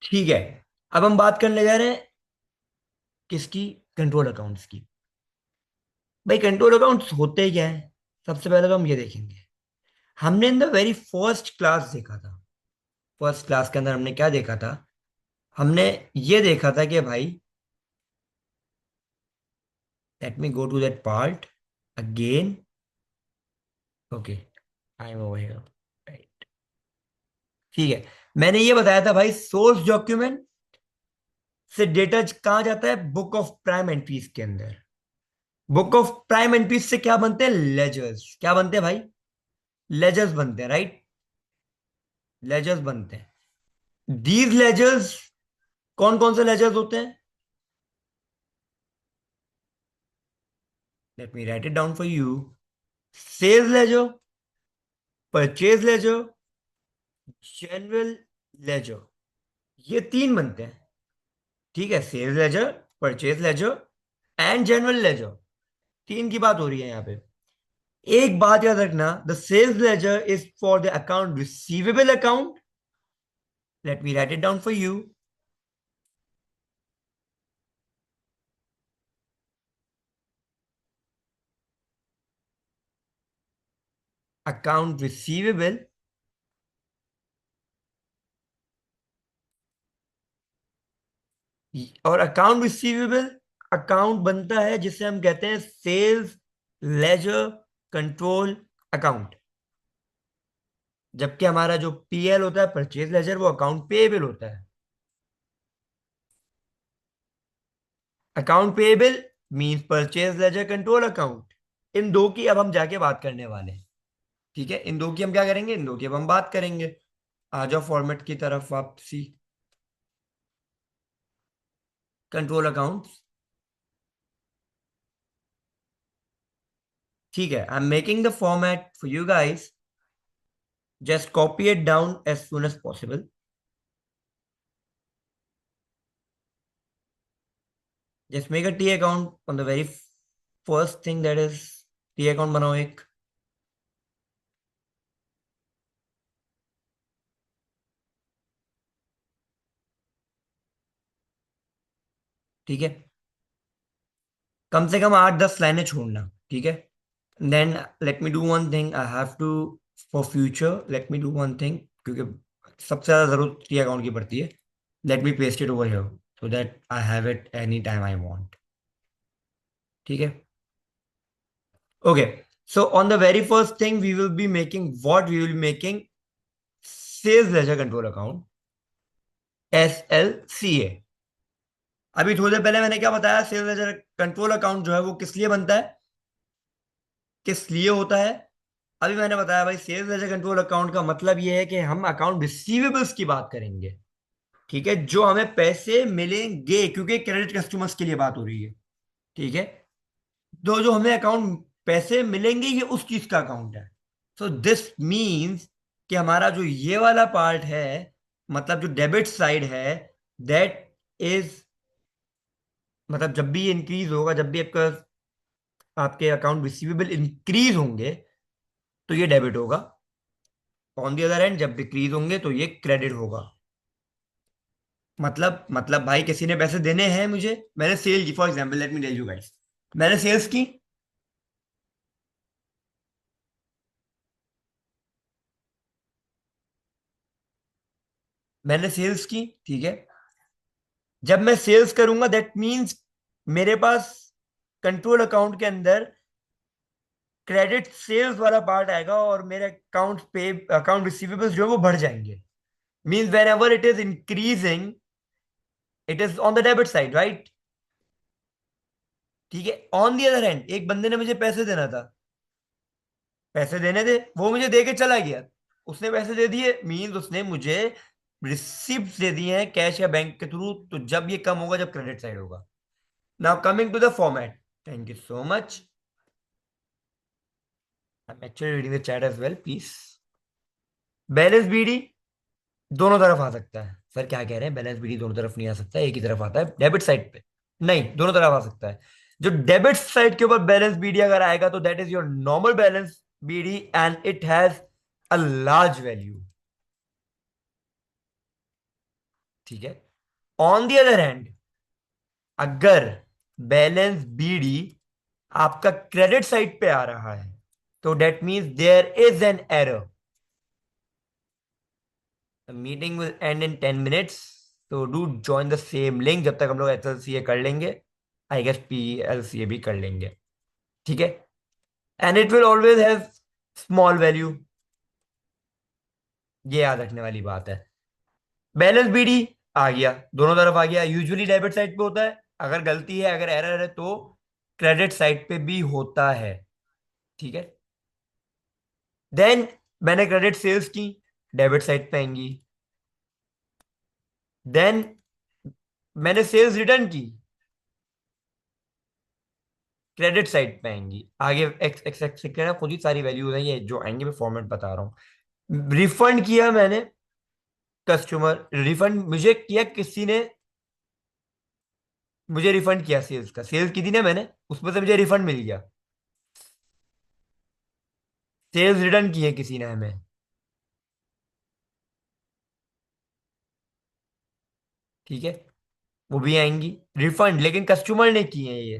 ठीक है। अब हम बात करने जा रहे हैं किसकी? कंट्रोल अकाउंट्स की। भाई कंट्रोल अकाउंट्स होते क्या है? सबसे पहले तो हम ये देखेंगे। हमने in the very first class देखा था। फर्स्ट क्लास के अंदर हमने क्या देखा था? हमने ये देखा था कि भाई, let me go to that part again. Okay, I am over here. Right. ठीक है। मैंने ये बताया था भाई, सोर्स डॉक्यूमेंट से डेटा कहाँ जाता है? बुक ऑफ प्राइम एंट्रीज के अंदर। बुक ऑफ प्राइम एंट्रीज से क्या बनते हैं? लेजर्स। क्या बनते हैं भाई? लेजर्स बनते हैं, राइट। लेजर्स बनते हैं। दीज लेजर्स, कौन कौन से लेजर्स होते हैं? Let me write it down for you. Sales ledger, purchase ledger, general ledger. ये तीन बनते हैं। ठीक है, sales ledger, purchase ledger and general ledger. तीन की बात हो रही है यहाँ पे। एक बात याद रखना, the sales ledger is for the account receivable account. Let me write it down for you. Account receivable. और अकाउंट रिसीवेबल अकाउंट बनता है जिसे हम कहते हैं सेल्स लेजर कंट्रोल अकाउंट। जबकि हमारा जो पीएल होता है, परचेज लेजर, वो अकाउंट पेएबल होता है। Account payable means purchase ledger control account. इन दो की अब हम जाके बात करने वाले हैं। ठीक है, इन दो की हम क्या करेंगे? इन दो की अब हम बात करेंगे। आ जाओ फॉर्मेट की तरफ वापसी। Control account. ठीक है, I am making the format for you guys. Just copy it down as soon as possible. Just make a T account on the very first thing, that is T account बनाओ एक। ठीक है, कम से कम 8-10 लाइनें छोड़ना। ठीक है। Then let me do one thing, I have to, for future let me do one thing, क्योंकि सबसे ज्यादा जरूरत टी अकाउंट की पड़ती है। Let me paste it over here so that I have it any time I want. ठीक है। Okay, so on the very first thing we will be making, what we will be making, sales ledger control account, SLCA। अभी थोड़ी देर पहले मैंने क्या बताया? Sales ledger control account जो है वो किस लिए बनता है, किस लिए होता है? अभी मैंने बताया भाई, सेल्स लेजर कंट्रोल अकाउंट का मतलब ये है कि हम अकाउंट रिसीवेबल्स की बात करेंगे। ठीक है, जो हमें पैसे मिलेंगे, क्योंकि क्रेडिट कस्टमर्स के लिए बात हो रही है। ठीक है, तो जो हमें अकाउंट पैसे मिलेंगे, ये उस चीज का अकाउंट है। सो दिस मीन्स कि हमारा जो ये वाला पार्ट है, मतलब जो डेबिट साइड है, दैट इज, मतलब जब भी ये इंक्रीज होगा, जब भी आपका, आपके अकाउंट रिसीवेबल इंक्रीज होंगे, तो ये डेबिट होगा। ऑन दी अदर एंड जब डिक्रीज होंगे तो ये क्रेडिट होगा। मतलब भाई, किसी ने पैसे देने हैं मुझे, मैंने सेल की, for example let me tell you guys, मैंने सेल्स की। मैंने सेल्स की, ठीक है। जब मैं सेल्स करूंगा, दैट मींस मेरे पास कंट्रोल अकाउंट के अंदर क्रेडिट सेल्स वाला पार्ट आएगा, और मेरे अकाउंट पे, अकाउंट रिसीवेबल्स जो है वो बढ़ जाएंगे। Means when ever it is increasing, it is on the debit side, right. ठीक है, ऑन दी अदर हैंड एक बंदे ने मुझे पैसे देना था, पैसे देने थे, वो मुझे दे के चला गया। उसने पैसे दे दिए, मींस उसने मुझे रिसिप्ट दे दिए हैं कैश या बैंक के थ्रू। तो जब ये कम होगा, जब क्रेडिट साइड होगा। Now coming to the format, thank you so much, I am actually reading the chat as well, please. Balance BD दोनों तरफ आ सकता है। सर क्या कह रहे हैं? बैलेंस बीडी दोनों तरफ नहीं आ सकता, एक ही तरफ आता है डेबिट साइड पे। नहीं, दोनों तरफ आ सकता है। जो डेबिट साइड के ऊपर बैलेंस बीडी अगर आएगा, तो that is your normal balance BD and it has a large value. ठीक है। ऑन द अदर हैंड, अगर बैलेंस बीडी आपका क्रेडिट साइड पे आ रहा है, तो that means there is an error. Meeting will end in 10 minutes, तो do join the same link. जब तक हम लोग एच एल सी ए कर लेंगे, I guess P L C A भी कर लेंगे। ठीक है। And it will always have small value, ये याद रखने वाली बात है। बैलेंस बीडी आ गया, दोनों तरफ आ गया। यूजुअली डेबिट साइड पे होता है, अगर गलती है, अगर एरर है तो क्रेडिट साइड पे भी होता है। ठीक है। देन मैंने क्रेडिट सेल्स की, डेबिट साइड पे आएंगी। देन मैंने सेल्स रिटर्न की, क्रेडिट साइड पे आएंगी। आगे एक्स एक्स एक्स ना खुद ही सारी वैल्यूज हैं ये जो आएंगे, मैं फॉर्मेट बता रहा हूँ। रिफंड किया मैंने, कस्टमर रिफंड मुझे किया, किसी ने मुझे रिफंड किया, सेल्स का सेल्स की थी ना मैंने, उसमें से मुझे रिफंड मिल गया। सेल्स रिटर्न किए किसी ने हमें, ठीक है, वो भी आएंगी रिफंड, लेकिन कस्टमर ने किए हैं ये।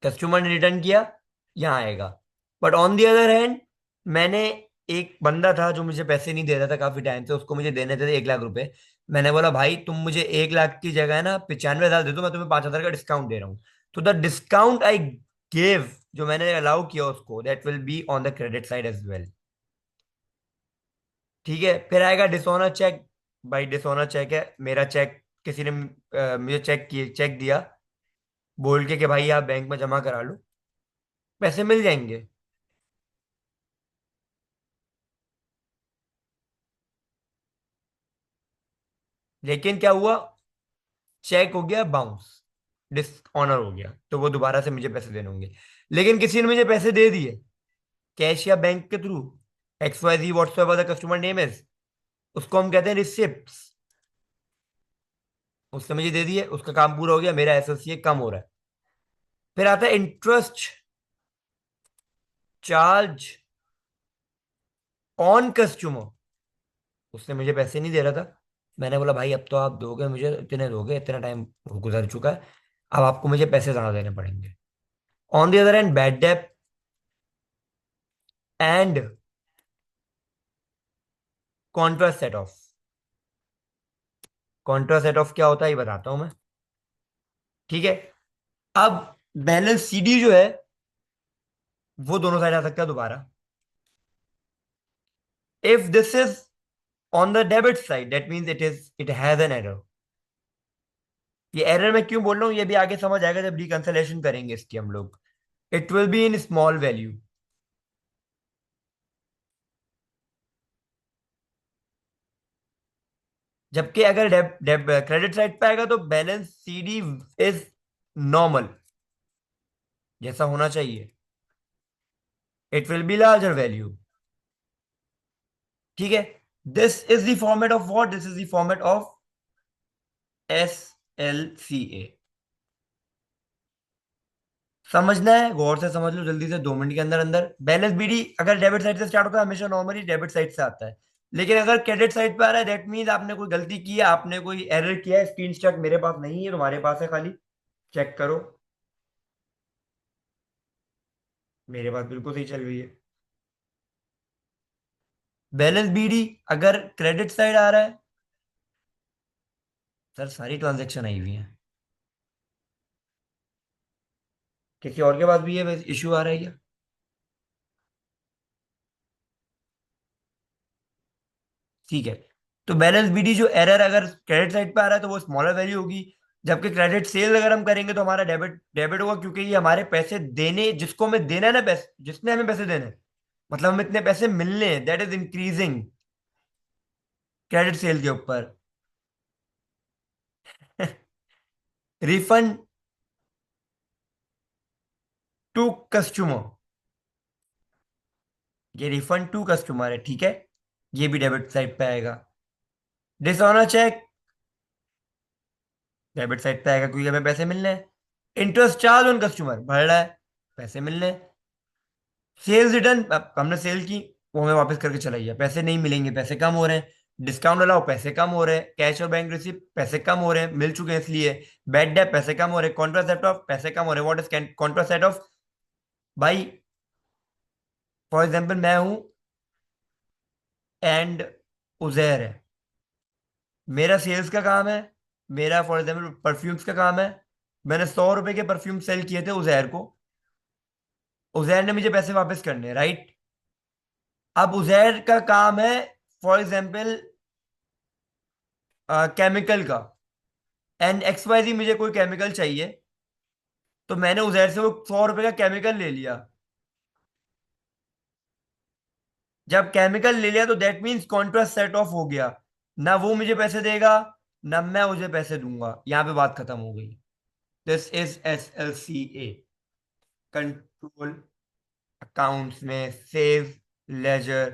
कस्टमर ने रिटर्न किया, यहाँ आएगा। But on the other hand, मैंने, एक बंदा था जो मुझे पैसे नहीं दे रहा था काफी टाइम से, उसको मुझे देने थे 1 लाख रुपए। मैंने बोला भाई तुम मुझे 1 लाख की जगह है ना 95 हजार दे दो, मैं तुम्हें 5 हजार का डिस्काउंट दे रहा हूँ। तो द डिस्काउंट आई गेव, जो मैंने अलाउ किया उसको, that will be on the credit side as well. ठीक है। फिर आएगा डिसऑनर चेक। भाई डिसऑनर चेक है, मेरा चेक किसी ने मुझे चेक दिया बोल के कि भाई आप बैंक में जमा करा लो, पैसे मिल जाएंगे। लेकिन क्या हुआ, चेक हो गया बाउंस, डिसऑनर हो गया, तो वो दोबारा से मुझे पैसे देने होंगे। लेकिन किसी ने मुझे पैसे दे दिए, कैश या बैंक के through, X Y Z whatsoever the customer name is, उसको हम कहते हैं रिसिप्ट। उसने मुझे दे दिए, उसका काम पूरा हो गया, मेरा एसोसिएट कम हो रहा है। फिर आता है इंटरेस्ट चार्ज ऑन कस्टमर। उसने मुझे पैसे नहीं दे रहा था, मैंने बोला भाई अब तो आप दोगे मुझे, इतने दोगे, इतना टाइम गुजर चुका है, अब आपको मुझे पैसे ज्यादा देने पड़ेंगे। On the other and bad debt and Contra set of. Contra set of क्या होता है ये बताता हूं मैं। ठीक है। अब बैलेंस सीडी जो है वो दोनों साइड आ सकता है दोबारा। If this is on the debit side, that means it has an error. ये एरर मैं क्यों बोल रहा हूँ ये भी आगे समझ आएगा जब रिकंसलेशन करेंगे इसकी हम लोग। It will be in small value. जबकि अगर डेब डेब क्रेडिट साइड पे आएगा तो बैलेंस सीडी इज नॉर्मल, जैसा होना चाहिए। It will be larger value. ठीक है। This is the format of what, this is the format of S L C A. समझना है, गौर से समझ लो जल्दी से, 2 मिनट के अंदर अंदर। बैलेंस बीडी अगर डेबिट साइड से स्टार्ट होता है हमेशा नॉर्मली डेबिट साइड से आता है, लेकिन अगर क्रेडिट साइड पे आ रहा है दैट मीन्स आपने कोई गलती की है, आपने कोई एरर किया है। स्क्रीनशॉट मेरे पास नहीं है, तुम्हारे पास है खाली, चेक करो। मेरे पास बिल्कुल सही चल रही है। बैलेंस बीडी अगर क्रेडिट साइड आ रहा है, सर सारी ट्रांजेक्शन आई हुई है, किसी और के पास भी है इश्यू आ रहा है क्या? ठीक है। तो बैलेंस बीडी जो एरर अगर क्रेडिट साइड पे आ रहा है तो वो स्मॉलर वैल्यू होगी, जबकि क्रेडिट सेल अगर हम करेंगे तो हमारा डेबिट डेबिट होगा, क्योंकि ये हमारे पैसे देने, जिसको हमें देना है ना, पैसे जिसने हमें पैसे देने हैं, मतलब हमें इतने पैसे मिलने हैं, that is increasing credit sale के ऊपर। रिफंड टू कस्टमर, ये रिफंड टू कस्टमर है, ठीक है, ये भी डेबिट साइड पे आएगा। डिसऑनर चेक डेबिट साइड पे आएगा, क्योंकि हमें पैसे मिलने हैं। इंटरेस्ट चार्ज ऑन कस्टमर बढ़ रहा है, पैसे मिलने हैं। सेल्स रिटर्न, हमने सेल की, वो हमें वापस करके चला गया, पैसे नहीं मिलेंगे, पैसे कम हो रहे हैं। डिस्काउंट अलाउ, पैसे कम हो रहे हैं। कैश और बैंक रिसिप्ट, पैसे कम हो रहे हैं, मिल चुके हैं इसलिए। बैड डेट, पैसे कम हो रहे हैं। कॉन्ट्रा सेट ऑफ, पैसे कम हो रहे हैं। What is Contra set of? भाई, फॉर एग्जाम्पल मैं हूं एंड उजैर है, मेरा सेल्स का काम है, मेरा फॉर एग्जाम्पल परफ्यूम्स का काम है। मैंने 100 रुपए के परफ्यूम सेल किए थे उजैर को, उजैर ने मुझे पैसे वापस करने, राइट? अब उजैर का काम है फॉर एग्जाम्पल केमिकल का, एंड एक्स वाई जी मुझे कोई केमिकल चाहिए, तो मैंने उजैर से वो 100 रुपए का केमिकल ले लिया। जब केमिकल ले लिया तो that means contract set of हो गया। ना वो मुझे पैसे देगा, ना मैं उसे पैसे दूंगा, यहां पे बात खत्म हो गई। This is SLCA, control accounts में सेव लेजर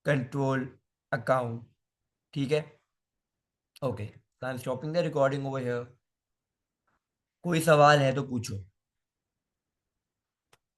कंट्रोल अकाउंट। ठीक है, okay, I am stopping the recording over here. कोई सवाल है तो पूछो।